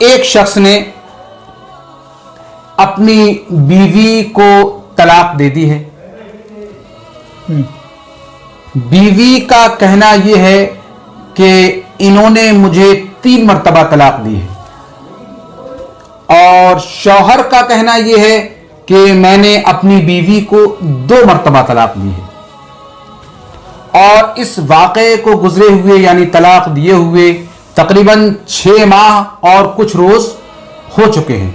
ایک شخص نے اپنی بیوی کو طلاق دے دی ہے. بیوی کا کہنا یہ ہے کہ انہوں نے مجھے 3 مرتبہ طلاق دی ہے، اور شوہر کا کہنا یہ ہے کہ میں نے اپنی بیوی کو 2 مرتبہ طلاق دی ہے. اور اس واقعے کو گزرے ہوئے یعنی طلاق دیے ہوئے تقریباً 6 ماہ اور کچھ روز ہو چکے ہیں.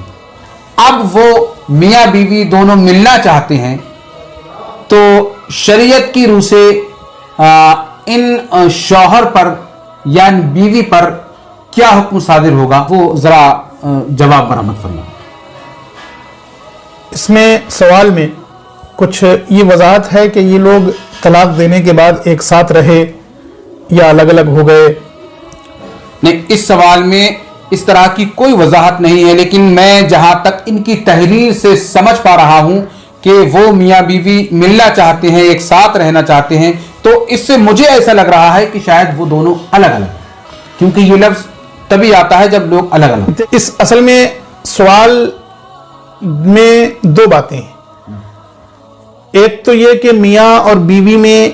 اب وہ میاں بیوی دونوں ملنا چاہتے ہیں، تو شریعت کی روح سے ان شوہر پر یا بیوی پر کیا حکم صادر ہوگا، وہ ذرا جواب مرحمت فرمائیں. اس میں سوال میں کچھ یہ وضاحت ہے کہ یہ لوگ طلاق دینے کے بعد ایک ساتھ رہے یا الگ الگ ہو گئے؟ نہیں، اس سوال میں اس طرح کی کوئی وضاحت نہیں ہے، لیکن میں جہاں تک ان کی تحریر سے سمجھ پا رہا ہوں کہ وہ میاں بیوی ملنا چاہتے ہیں، ایک ساتھ رہنا چاہتے ہیں، تو اس سے مجھے ایسا لگ رہا ہے کہ شاید وہ دونوں الگ الگ، کیونکہ یہ لفظ تبھی آتا ہے جب لوگ الگ الگ. اس اصل میں سوال میں 2 باتیں ہیں. ایک تو یہ کہ میاں اور بیوی میں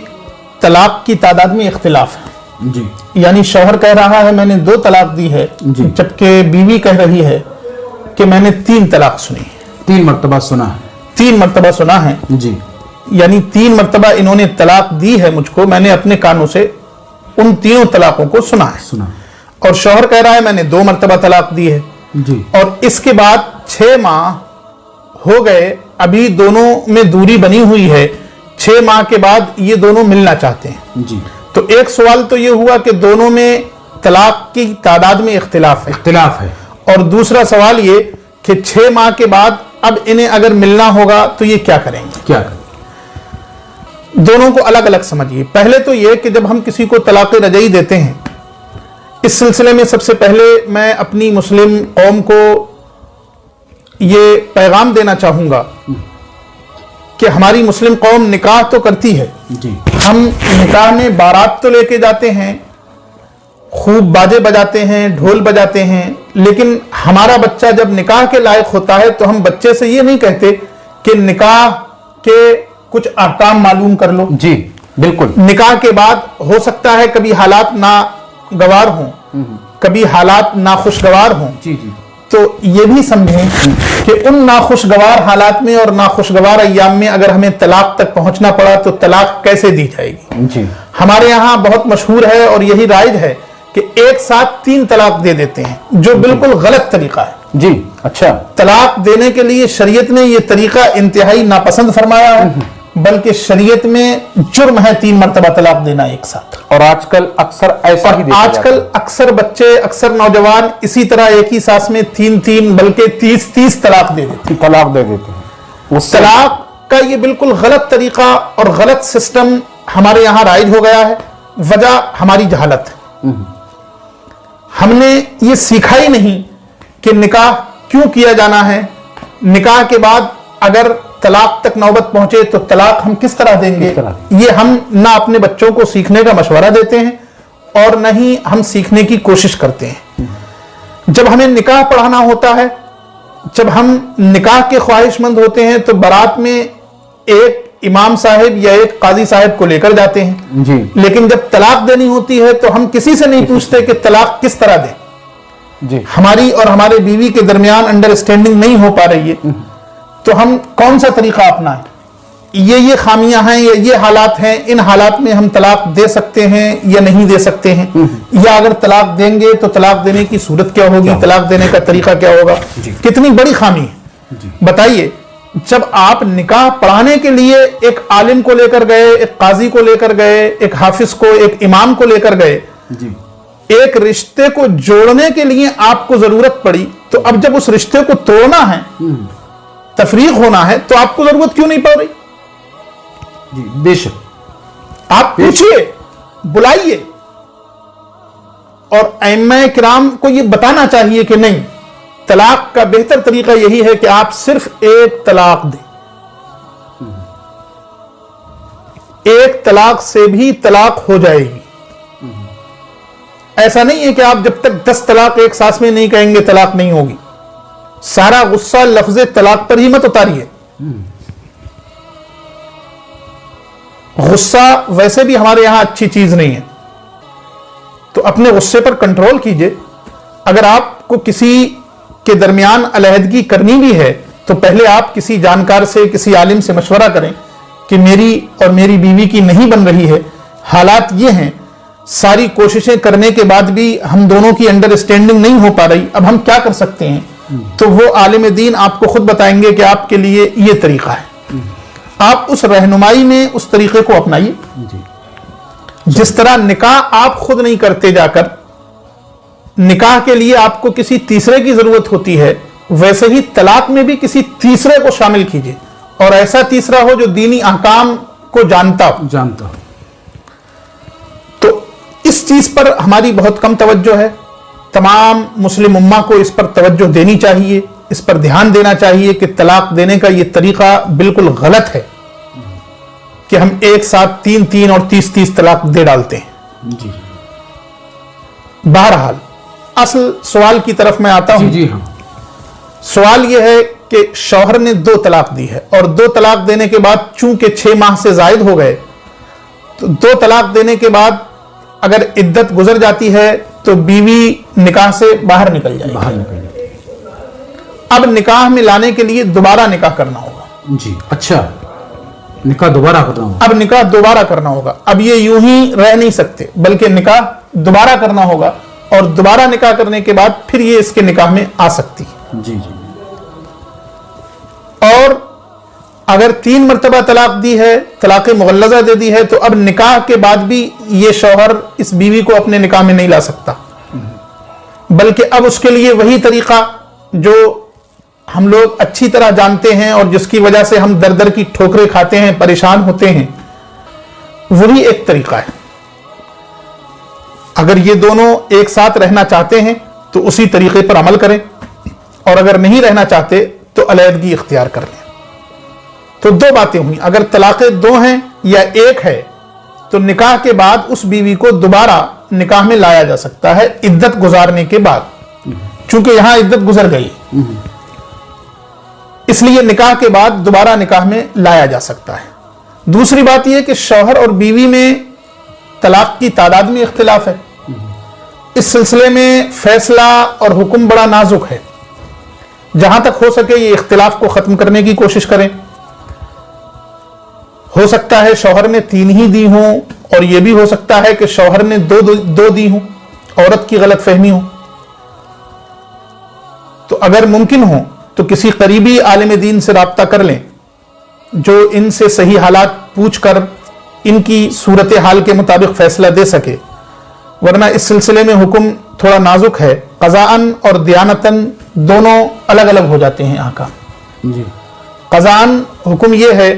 طلاق کی تعداد میں اختلاف ہے. جی، یعنی شوہر کہہ رہا ہے میں نے 2 طلاق دی ہے، جبکہ بیوی کہہ رہی ہے کہ میں نے 3 طلاق سنی ہے. 3 مرتبہ سنا ہے. 3 مرتبہ سنا ہے. جی، یعنی 3 مرتبہ انہوں نے طلاق دی ہے مجھ کو، میں نے اپنے کانوں سے ان 3 طلاقوں کو سنا ہے. اور شوہر کہہ رہا ہے میں نے 2 مرتبہ طلاق دی ہے. جی، اور اس کے بعد 6 ماہ ہو گئے، ابھی دونوں میں دوری بنی ہوئی ہے. 6 ماہ کے بعد یہ دونوں ملنا چاہتے ہیں. جی. تو ایک سوال تو یہ ہوا کہ دونوں میں طلاق کی تعداد میں اختلاف ہے. اور دوسرا سوال یہ کہ 6 ماہ کے بعد اب انہیں اگر ملنا ہوگا تو یہ کیا کریں گے؟ دونوں کو الگ الگ سمجھیے. پہلے تو یہ کہ جب ہم کسی کو طلاق رجعی دیتے ہیں، اس سلسلے میں سب سے پہلے میں اپنی مسلم قوم کو یہ پیغام دینا چاہوں گا کہ ہماری مسلم قوم نکاح تو کرتی ہے. ہم نکاح میں بارات تو لے کے جاتے ہیں، خوب باجے بجاتے ہیں، ڈھول بجاتے ہیں، لیکن ہمارا بچہ جب نکاح کے لائق ہوتا ہے تو ہم بچے سے یہ نہیں کہتے کہ نکاح کے کچھ احکام معلوم کر لو. جی بالکل. نکاح کے بعد ہو سکتا ہے کبھی حالات ناگوار ہوں، کبھی حالات ناخوشگوار ہوں. جی جی. تو یہ بھی سمجھیں کہ ان ناخوشگوار حالات میں اور ناخوشگوار ایام میں اگر ہمیں طلاق تک پہنچنا پڑا تو طلاق کیسے دی جائے گی. جی. ہمارے یہاں بہت مشہور ہے اور یہی رائج ہے کہ ایک ساتھ 3 طلاق دے دیتے ہیں، جو بالکل غلط طریقہ ہے. جی اچھا. طلاق دینے کے لیے شریعت نے یہ طریقہ انتہائی ناپسند فرمایا ہے، بلکہ شریعت میں جرم ہے 3 مرتبہ طلاق دینا ایک ساتھ. اور آج کل اکثر ایسا ہی دیکھا آج کل اکثر بچے، اکثر نوجوان اسی طرح ایک ہی سانس میں 3 بلکہ 30 طلاق دے دیتے ہیں. طلاق کا یہ بالکل غلط طریقہ اور غلط سسٹم ہمارے یہاں رائج ہو گیا ہے. وجہ ہماری جہالت ہے. ہم نے یہ سیکھا ہی نہیں کہ نکاح کیوں کیا جانا ہے، نکاح کے بعد اگر طلاق تک نوبت پہنچے تو طلاق ہم کس طرح دیں گے. یہ ہم نہ اپنے بچوں کو سیکھنے کا مشورہ دیتے ہیں اور نہ ہی ہم سیکھنے کی کوشش کرتے ہیں. جب ہمیں نکاح پڑھانا ہوتا ہے، جب ہم نکاح کے خواہش مند ہوتے ہیں تو بارات میں ایک امام صاحب یا ایک قاضی صاحب کو لے کر جاتے ہیں. جی. لیکن جب طلاق دینی ہوتی ہے تو ہم کسی سے نہیں پوچھتے کہ طلاق کس طرح دیں. جی. ہماری اور ہمارے بیوی کے درمیان انڈرسٹینڈنگ نہیں ہو پا رہی ہے تو ہم کون سا طریقہ اپنائیں. یہ خامیاں ہیں، یہ حالات ہیں. ان حالات میں ہم طلاق دے سکتے ہیں یا نہیں دے سکتے ہیں، یا اگر طلاق دیں گے تو طلاق دینے کی صورت کیا ہوگی، طلاق دینے کا طریقہ کیا ہوگا. کتنی بڑی خامی ہے. بتائیے، جب آپ نکاح پڑھانے کے لیے ایک عالم کو لے کر گئے، ایک قاضی کو لے کر گئے، ایک حافظ کو، ایک امام کو لے کر گئے، ایک رشتے کو جوڑنے کے لیے آپ کو ضرورت پڑی، تو اب جب اس رشتے کو توڑنا ہے، تفریق ہونا ہے، تو آپ کو ضرورت کیوں نہیں پڑ رہی؟ جی بے شک. آپ پوچھئے، بلائیے. اور ائمہ کرام کو یہ بتانا چاہیے کہ نہیں، طلاق کا بہتر طریقہ یہی ہے کہ آپ صرف ایک طلاق دیں. ایک طلاق سے بھی طلاق ہو جائے گی. ایسا نہیں ہے کہ آپ جب تک 10 طلاق ایک سانس میں نہیں کہیں گے طلاق نہیں ہوگی. سارا غصہ لفظ طلاق پر ہی مت اتاریے. غصہ ویسے بھی ہمارے یہاں اچھی چیز نہیں ہے, تو اپنے غصے پر کنٹرول کیجئے. اگر آپ کو کسی کے درمیان علیحدگی کرنی بھی ہے تو پہلے آپ کسی جانکار سے, کسی عالم سے مشورہ کریں کہ میری اور میری بیوی کی نہیں بن رہی ہے, حالات یہ ہیں, ساری کوششیں کرنے کے بعد بھی ہم دونوں کی انڈرسٹینڈنگ نہیں ہو پا رہی, اب ہم کیا کر سکتے ہیں؟ تو وہ عالم دین آپ کو خود بتائیں گے کہ آپ کے لیے یہ طریقہ ہے. آپ اس رہنمائی میں اس طریقے کو اپنائیے. جس طرح نکاح آپ خود نہیں کرتے جا کر, نکاح کے لیے آپ کو کسی تیسرے کی ضرورت ہوتی ہے, ویسے ہی طلاق میں بھی کسی تیسرے کو شامل کیجئے, اور ایسا تیسرا ہو جو دینی احکام کو جانتا ہو. تو اس چیز پر ہماری بہت کم توجہ ہے. تمام مسلم امہ کو اس پر توجہ دینی چاہیے, اس پر دھیان دینا چاہیے کہ طلاق دینے کا یہ طریقہ بالکل غلط ہے کہ ہم ایک ساتھ 3 اور 30 طلاق دے ڈالتے ہیں. بہرحال اصل سوال کی طرف میں آتا ہوں. سوال یہ ہے کہ شوہر نے 2 طلاق دی ہے, اور 2 طلاق دینے کے بعد چونکہ 6 ماہ سے زائد ہو گئے, تو 2 طلاق دینے کے بعد اگر عدت گزر جاتی ہے تو بیوی نکاح سے باہر نکل جائے گی. اب نکاح میں لانے کے لیے دوبارہ نکاح کرنا ہوگا. اچھا, نکاح دوبارہ کرنا ہوگا. اب نکاح دوبارہ کرنا ہوگا. اب یہ یوں ہی رہ نہیں سکتے, بلکہ نکاح دوبارہ کرنا ہوگا, اور دوبارہ نکاح کرنے کے بعد پھر یہ اس کے نکاح میں آ سکتی ہے. اور اگر 3 مرتبہ طلاق دی ہے, طلاق مغلظہ دے دی ہے, تو اب نکاح کے بعد بھی یہ شوہر اس بیوی کو اپنے نکاح میں نہیں لا سکتا, بلکہ اب اس کے لیے وہی طریقہ جو ہم لوگ اچھی طرح جانتے ہیں اور جس کی وجہ سے ہم در در کی ٹھوکریں کھاتے ہیں, پریشان ہوتے ہیں, وہی ایک طریقہ ہے. اگر یہ دونوں ایک ساتھ رہنا چاہتے ہیں تو اسی طریقے پر عمل کریں, اور اگر نہیں رہنا چاہتے تو علیحدگی اختیار کر لیں. تو 2 باتیں ہوئیں. اگر طلاقیں 2 ہیں یا 1 ہے تو نکاح کے بعد اس بیوی کو دوبارہ نکاح میں لایا جا سکتا ہے عدت گزارنے کے بعد, چونکہ یہاں عدت گزر گئی, اس لیے نکاح کے بعد دوبارہ نکاح میں لایا جا سکتا ہے. دوسری بات یہ کہ شوہر اور بیوی میں طلاق کی تعداد میں اختلاف ہے. اس سلسلے میں فیصلہ اور حکم بڑا نازک ہے. جہاں تک ہو سکے یہ اختلاف کو ختم کرنے کی کوشش کریں. ہو سکتا ہے شوہر نے 3 ہی دی ہوں, اور یہ بھی ہو سکتا ہے کہ شوہر نے 2 دی ہوں, عورت کی غلط فہمی ہو. تو اگر ممکن ہو تو کسی قریبی عالم دین سے رابطہ کر لیں جو ان سے صحیح حالات پوچھ کر ان کی صورتحال کے مطابق فیصلہ دے سکے, ورنہ اس سلسلے میں حکم تھوڑا نازک ہے. قضاءً اور دیانتاً دونوں الگ الگ ہو جاتے ہیں احکام. قضاءً حکم یہ ہے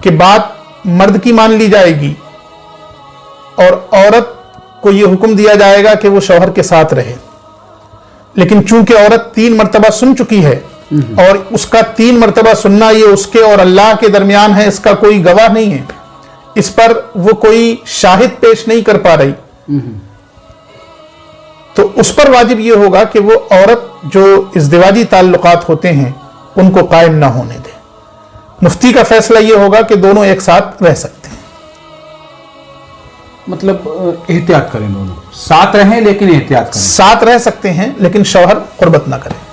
کہ بات مرد کی مان لی جائے گی, اور عورت کو یہ حکم دیا جائے گا کہ وہ شوہر کے ساتھ رہے. لیکن چونکہ عورت 3 مرتبہ سن چکی ہے, اور اس کا 3 مرتبہ سننا یہ اس کے اور اللہ کے درمیان ہے, اس کا کوئی گواہ نہیں ہے, اس پر وہ کوئی شاہد پیش نہیں کر پا رہی, تو اس پر واجب یہ ہوگا کہ وہ عورت جو ازدواجی تعلقات ہوتے ہیں ان کو قائم نہ ہونے دے. مفتی کا فیصلہ یہ ہوگا کہ دونوں ایک ساتھ رہ سکتے ہیں. مطلب احتیاط کریں, دونوں ساتھ رہیں لیکن احتیاط کریں. ساتھ رہ سکتے ہیں لیکن شوہر قربت نہ کرے.